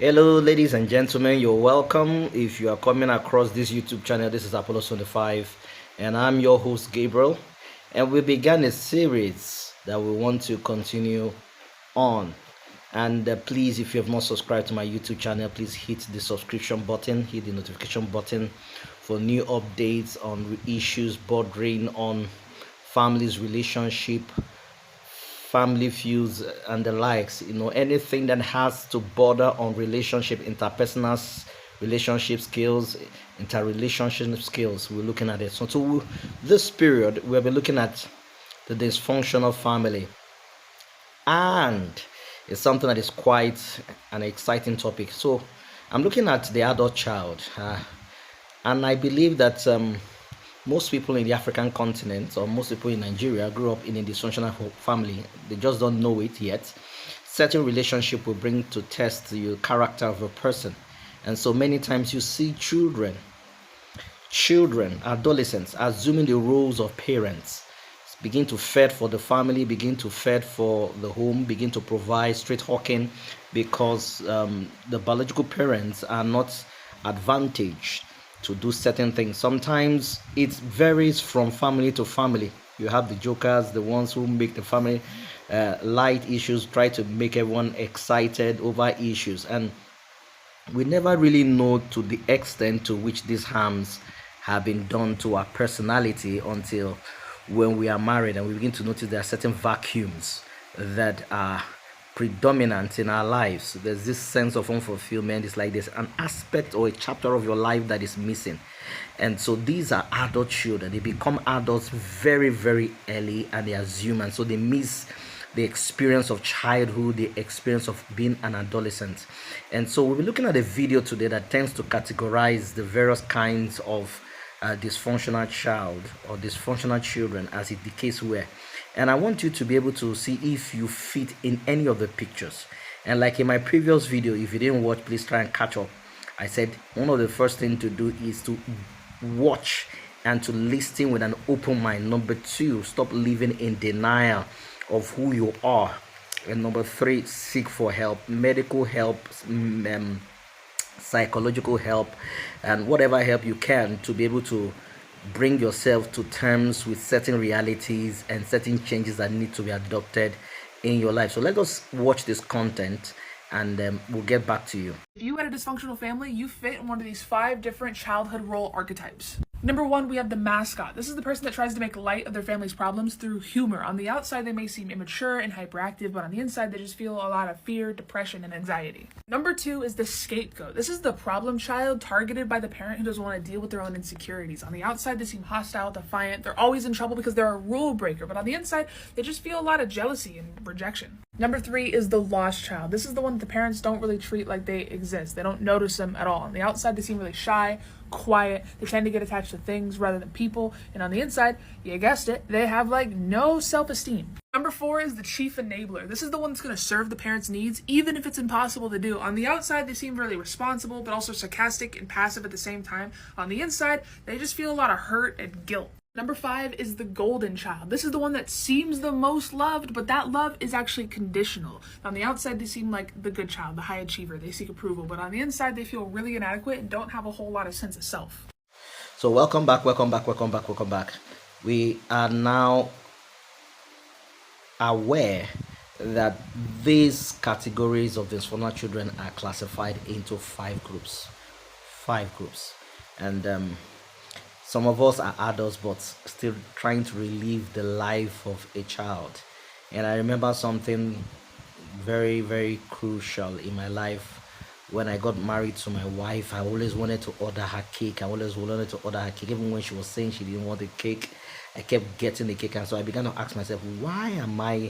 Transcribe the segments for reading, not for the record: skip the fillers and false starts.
Hello, ladies and gentlemen, you're welcome. If you are coming across this YouTube channel, this is Apollo 25, and I'm your host, Gabriel. And we began a series that we want to continue on. And please, if you have not subscribed to my YouTube channel, please hit the subscription button, hit the notification button for new updates on issues bordering on families, relationship, family feuds and the likes, anything that has to border on relationship, interpersonal relationship skills, interrelationship skills. We're looking at it. So to this period we'll be looking at the dysfunctional family, and it's something that is quite an exciting topic. So I'm looking at the adult child, and I believe that most people in the African continent, or most people in Nigeria, grew up in a dysfunctional family. They just don't know it yet. Certain relationship will bring to test the character of a person. And so many times you see children, adolescents, assuming the roles of parents, begin to fed for the family, begin to fed for the home, begin to provide straight hawking, because the biological parents are not advantaged to do certain things. Sometimes it varies from family to family. You have the jokers, the ones who make the family light issues, try to make everyone excited over issues, and we never really know to the extent to which these harms have been done to our personality until when we are married and we begin to notice there are certain vacuums that are predominant in our lives. There's this sense of unfulfillment. It's like there's an aspect or a chapter of your life that is missing. And so these are adult children. They become adults very, very early, and they assume, and so they miss the experience of childhood, the experience of being an adolescent. And so we'll be looking at a video today that tends to categorize the various kinds of dysfunctional child or dysfunctional children, as it the case were. And I want you to be able to see if you fit in any of the pictures. And like in my previous video, if you didn't watch, please try and catch up. I said one of the first things to do is to watch and to listen with an open mind. Number two, stop living in denial of who you are. And number three, seek for help, medical help, psychological help, and whatever help you can to be able to bring yourself to terms with certain realities and certain changes that need to be adopted in your life. So let us watch this content, and we'll get back to you. If you had a dysfunctional family, you fit in one of these 5 different childhood role archetypes. Number 1, we have the mascot. This is the person that tries to make light of their family's problems through humor. On the outside, they may seem immature and hyperactive, but on the inside, they just feel a lot of fear, depression, and anxiety. Number 2 is the scapegoat. This is the problem child targeted by the parent who doesn't want to deal with their own insecurities. On the outside, they seem hostile, defiant. They're always in trouble because they're a rule breaker, but on the inside, they just feel a lot of jealousy and rejection. Number 3 is the lost child. This is the one that the parents don't really treat like they exist. They don't notice them at all. On the outside, they seem really shy, quiet. They tend to get attached to things rather than people. And on the inside, you guessed it, they have no self-esteem. Number 4 is the chief enabler. This is the one that's going to serve the parents' needs, even if it's impossible to do. On the outside, they seem really responsible, but also sarcastic and passive at the same time. On the inside, they just feel a lot of hurt and guilt. Number 5 is the golden child. This is the one that seems the most loved, but that love is actually conditional. On the outside, they seem like the good child, the high achiever. They seek approval, but on the inside, they feel really inadequate and don't have a whole lot of sense of self. So welcome back. We are now aware that these categories of dysfunctional children are classified into 5 groups. And some of us are adults, but still trying to relive the life of a child. And I remember something very, very crucial in my life. When I got married to my wife, I always wanted to order her cake. Even when she was saying she didn't want the cake, I kept getting the cake. And so I began to ask myself, why am I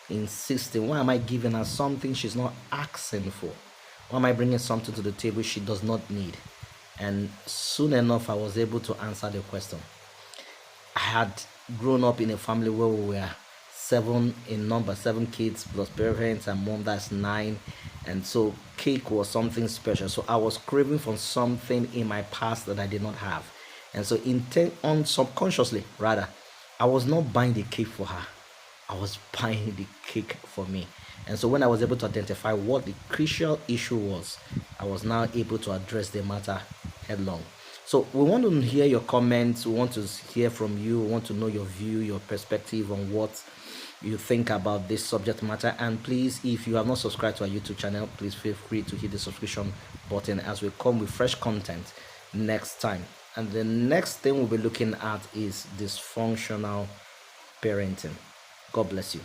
insisting? Why am I giving her something she's not asking for? Why am I bringing something to the table she does not need? And soon enough, I was able to answer the question. I had grown up in a family where we were 7 in number, 7 kids plus parents and mom, that's 9. And so cake was something special. So I was craving for something in my past that I did not have. And so subconsciously, rather, I was not buying the cake for her. I was buying the cake for me. And so when I was able to identify what the crucial issue was, I was now able to address the matter headlong. So we want to hear your comments. We want to hear from you. We want to know your view, your perspective on what you think about this subject matter. And please, if you have not subscribed to our YouTube channel, please feel free to hit the subscription button as we come with fresh content next time. And the next thing we'll be looking at is dysfunctional parenting. God bless you.